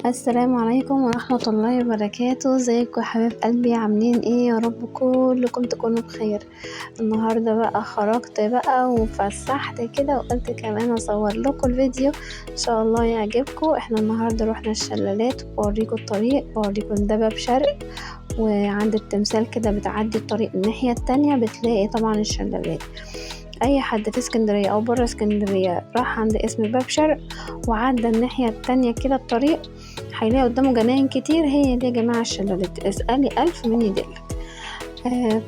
السلام عليكم ورحمة الله وبركاته. ازيكم يا حبايب قلبي؟ عاملين ايه؟ يا رب كلكم تكونوا بخير. النهارده بقى خرجت بقى وفسحت كده وقلت كمان اصور لكم الفيديو ان شاء الله يعجبكم. احنا النهارده رحنا الشلالات، بوريكم الطريق، بوريكم ده باب شرق، وعند التمثال كده بتعدي الطريق الناحية التانية بتلاقي طبعا الشلالات. اي حد في اسكندرية او برا اسكندرية راح عند اسم باب شرق وعدى الناحية التانية كده الطريق هيلاقي قدامه جناين كتير، هي دي يا جماعة الشلالات. اسألي 1000 من يدلك.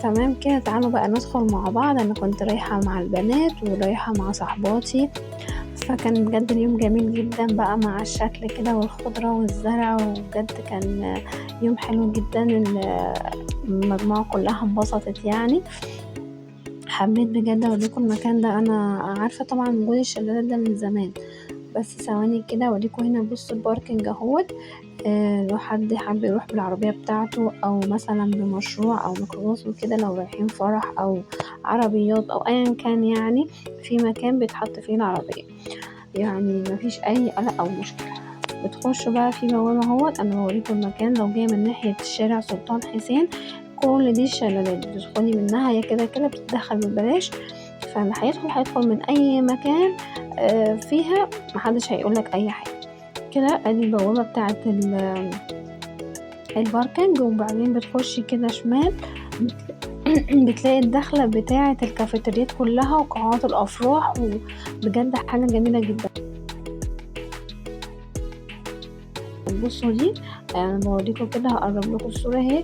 تمام كده، تعالوا بقى ندخل مع بعض. انا كنت رايحة مع البنات ورايحة مع صحباتي، فكان بجد اليوم جميل جدا بقى مع الشكل كده والخضرة والزرع، وبجد كان يوم حلو جدا. المجموعة كلها انبسطت يعني. حبيت بجد اوريكم المكان ده. انا عارفة طبعا وجود الشلالات ده من زمان، بس ثواني كده اوريكم. هنا بصوا الباركنج اهوت. لو حد حابب يروح بالعربية بتاعته او مثلا بمشروع او ميكروباص وكده، لو رايحين فرح او عربيات او ايا كان، يعني في مكان بيتحط فيه العربية، يعني مفيش اي قلق او مشكلة. بتخشوا بقى في بوابة اهوت. انا بوريكم المكان. لو جاي من ناحية الشارع سلطان حسين، كل دي الشلالات بتدخلي منها، هي كده كده بتدخل ببلاش، فاللي هيدخل من اي مكان فيها، محدش هيقولك اي حاجة. كده ادي البوابة بتاعة الباركنج، وبعدين بتخشي كده شمال بتلاقي الدخلة بتاعة الكافيتريات كلها وقاعات الافراح، وبجد حاجة جميلة جدا. بصوا دي، انا بوريكم كده، هقرب لكم الصورة اهي.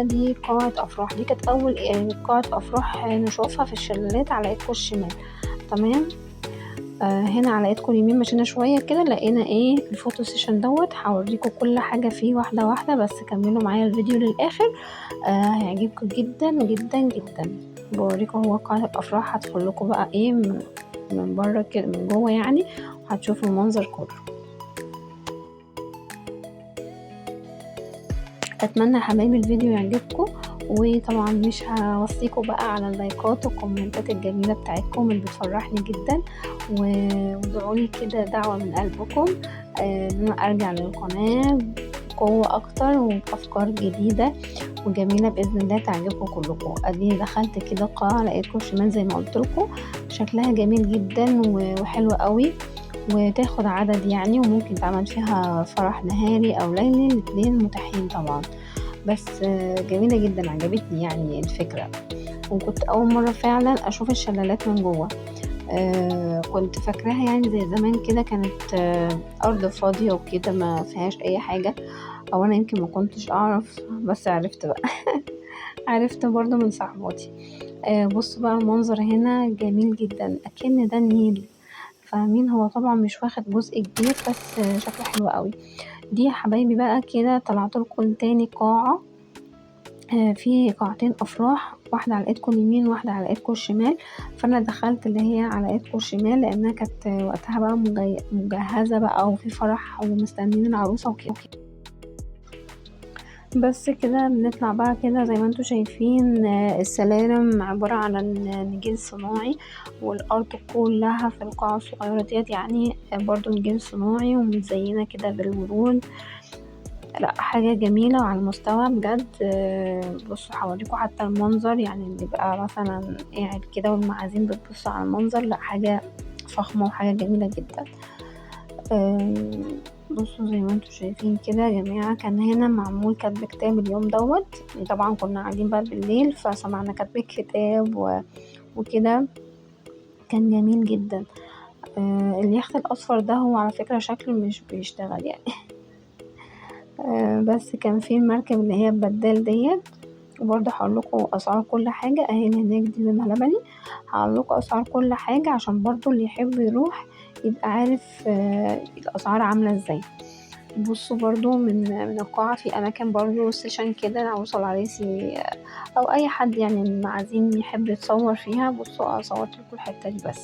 دي قاعة افراح، دي كانت اول يعني قاعة افراح نشوفها في الشلالات على ايدكم الشمال. تمام. هنا على ايدكم اليمين مشينا شوية كده لقينا ايه الفوتو سيشن دوت. هوريكم كل حاجة فيه واحدة واحدة، بس كملوا معايا الفيديو للاخر. هيعجبكم جدا جدا جدا. بوريكم هو قاعة الافراح. هدخل لكم بقى ايه من بره كده، من جوه يعني، وهتشوفوا المنظر كله. اتمنى يا حبايبي الفيديو يعجبكم، وطبعا مش هوصيكم بقى على اللايكات والكومنتات الجميله بتاعتكم اللي بتفرحني جدا، وادعولي كده دعوه من قلبكم ان انا ارجع للقناه بقوه اكتر وبافكار جديده وجميله باذن الله تعجبكم كلكم. ادي دخلت كده قاعه لقيتكم شمال زي ما قلت لكم، شكلها جميل جدا وحلوه قوي، وتاخد عدد يعني، وممكن تعمل فيها فرح نهاري او ليلي، الاتنين متاحين طبعا. بس جميلة جدا، عجبتني يعني الفكرة. وكنت اول مرة فعلا اشوف الشلالات من جوه. كنت فاكراها يعني زي زمان كده، كانت ارض فاضية وكده ما فيهاش اي حاجة، او انا يمكن ما كنتش اعرف، بس عرفت بقى عرفت برضو من صاحباتي. بصوا بقى المنظر هنا جميل جدا، اكن ده النيل، فاهمين؟ هو طبعا مش واخد جزء كبير، بس شكله حلو قوي. دي يا حبايبي بقى كده طلعت لكم تاني قاعة. في قاعتين افراح، واحدة على ايدكم اليمين واحدة على ايدكم الشمال. فانا دخلت اللي هي على ايدكم الشمال لانها كانت وقتها بقى مجهزة بقى وفي فرح ومستنين العروسة وكده. بس كده بنطلع بقى كده زي ما انتوا شايفين. السلالم عبارة عن نجيل صناعي، والأرض كلها في القاعة الصغيرة ديت يعني برضو نجيل صناعي ومتزينة كده بالورود. لا حاجة جميلة وعلى المستوى بجد. بصوا حواليكوا حتى المنظر، يعني بيبقى مثلا قاعد كده والمعازيم بتبصوا على المنظر، لا حاجة فخمة وحاجة جميلة جدا. بصوا زي ما انتوا شايفين كده يا جماعة، كان هنا معمول كتب كتاب اليوم دوت. طبعا كنا قاعدين بقى بالليل فسمعنا كتب الكتاب وكده، كان جميل جدا. اليخت الاصفر ده هو على فكرة شكله مش بيشتغل يعني بس كان في المركب اللي هي البدال ديت. وبرضه هقولكوا اسعار كل حاجة اهي. هناك دي لونها لبني، هقولكوا اسعار كل حاجة عشان برضه اللي يحب يروح يبقى عارف الاسعار عاملة ازاي. بصوا برضو من القاعة في اماكن برضو سيشن كده العروسة والعريس او اي حد يعني المعازيم يحب يتصور فيها. بصوا صورت لكم الحتة دي بس.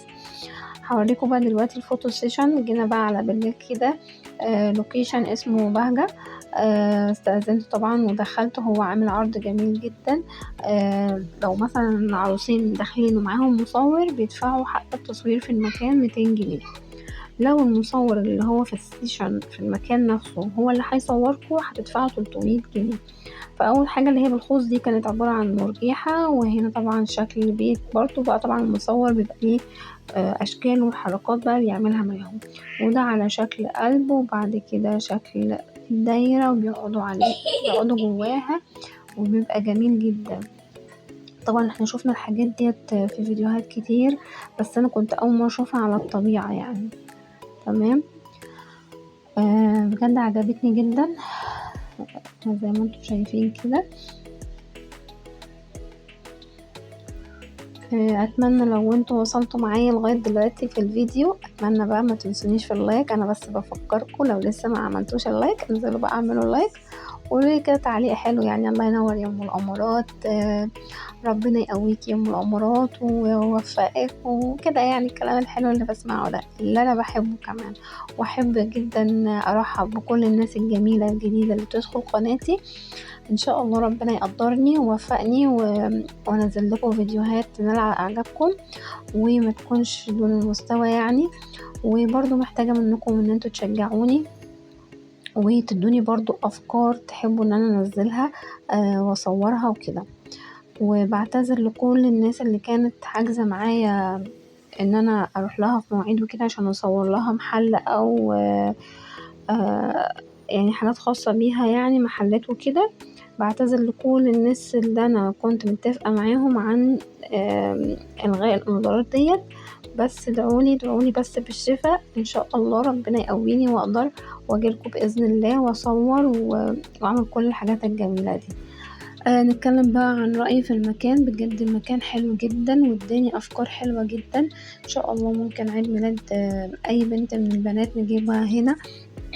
هوريكم بقى دلوقتي الفوتو سيشن. جينا بقى على بالليل كده لوكيشن اسمه بهجة. استأذنت طبعا ودخلت، هو عامل عرض جميل جدا. لو مثلا العروسين داخلين ومعاهم مصور بيدفعوا حق التصوير في المكان 200 جنيه. لو المصور اللي هو في السيشن في المكان نفسه هو اللي هيصوركوا هتدفعوا 300 جنيه. فاول حاجه اللي هي بالخوص دي كانت عباره عن مرجيحه، وهنا طبعا شكل البيت برضو بقى طبعا المصور بيبقى ليه اشكال وحركات بقى بيعملها معاهم، وده على شكل قلب وبعد كده شكل دايره وبيقعدوا عليه بيقعدوا جواها وبيبقى جميل جدا. طبعا احنا شفنا الحاجات ديت في فيديوهات كتير، بس انا كنت اول مرة اشوفها على الطبيعة يعني. تمام. بجد عجبتني جدا زي ما انتم شايفين كده. اتمنى لو انتوا وصلتوا معايا لغايه دلوقتي في الفيديو، اتمنى بقى ما تنسونيش في اللايك. انا بس بفكركم لو لسه ما عملتوش اللايك انزلوا بقى اعملوا لايك، وقولوا كده تعليق حلو يعني. الله ينور يا ام الامارات، ربنا يقويك يا ام الامارات ويوفقك وكده، يعني الكلام الحلو اللي بسمعه ده اللي انا بحبه كمان. واحب جدا ارحب بكل الناس الجميله الجديده اللي بتدخل قناتي. ان شاء الله ربنا يقدرني ووفقني وانزل لكم فيديوهات تنال على اعجابكم وما تكونش دون المستوى يعني. وبرضو محتاجه منكم ان انتوا تشجعوني وتدوني برضو افكار تحبوا ان انا انزلها واصورها وكده. وبعتذر لكل الناس اللي كانت حاجزه معايا ان انا اروح لها في مواعيد وكده عشان اصور لها محل او يعني حاجات خاصه بيها يعني محلات وكده. بعتذر لكل الناس اللي انا كنت متفقه معاهم عن الغاء الانذارات ديت. بس ادعوني بس بالشفاء ان شاء الله ربنا يقويني واقدر واجيلكم باذن الله واصور واعمل كل الحاجات الجميله دي. نتكلم بقى عن رأيي في المكان. بجد المكان حلو جدا واداني افكار حلوه جدا. ان شاء الله ممكن عيد ميلاد اي بنت من البنات نجيبها هنا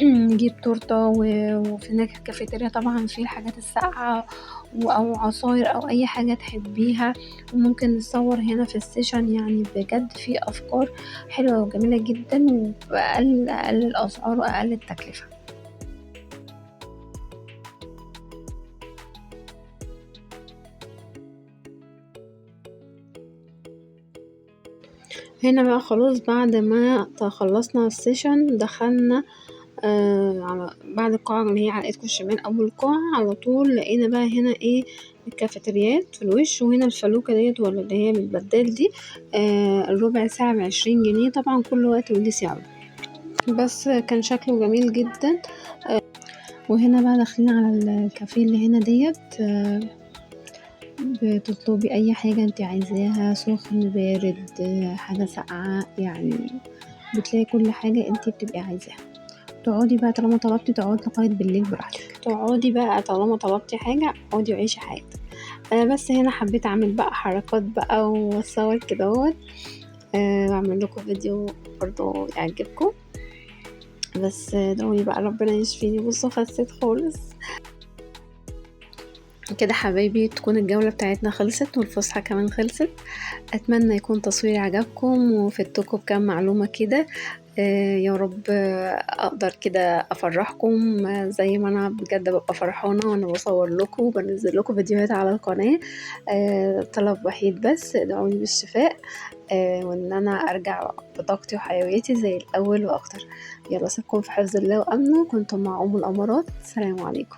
نجيب تورته وفي هناك الكافيتيريا طبعا في الحاجات الساقعه او عصاير او اي حاجه تحبيها. وممكن نصور هنا في السيشن، يعني بجد في افكار حلوه وجميله جدا وباقل الاسعار واقل التكلفه. هنا بقى خلاص بعد ما خلصنا السيشن دخلنا على بعد القاعة اللي هي على ايدكم الشمال اول القاعة على طول لقينا بقى هنا ايه الكافيتريات في الوش، وهنا الفلوكة ديت ولا اللي هي بالبدال دي الربع ساعة ب20 جنيه. طبعا كل وقت وليه سعره، بس كان شكله جميل جدا. وهنا بقى داخلين على الكافيه اللي هنا ديت بتطلبي اي حاجة انت عايزاها سخن بارد حاجة ساقعة يعني، بتلاقي كل حاجة انت بتبقي عايزاها. تقعدي بقى طالما طلبتي تقعدي لغاية بالليل براحتك، تقعدي بقى طالما طلبتي حاجة اقعدي وعيشي حياتك. بس هنا حبيت اعمل بقى حركات بقى واصور كده واعمل لكم فيديو برضو يعجبكم. بس دعوني بقى ربنا يشفيني. بصوا خسيت خالص كده حبايبي. تكون الجولة بتاعتنا خلصت والفسحة كمان خلصت. اتمنى يكون تصويري عجبكم وفدتكم بكام معلومة كده. يا رب اقدر كده افرحكم زي ما انا بجد ببقى فرحانة وانا بصور لكم وبنزل لكم فيديوهات على القناة. طلب وحيد بس ادعوني بالشفاء وان انا ارجع بطاقتي وحيويتي زي الاول واكتر. يلا سيبكم في حفظ الله وامنه. كنتم مع ام الامارات. السلام عليكم.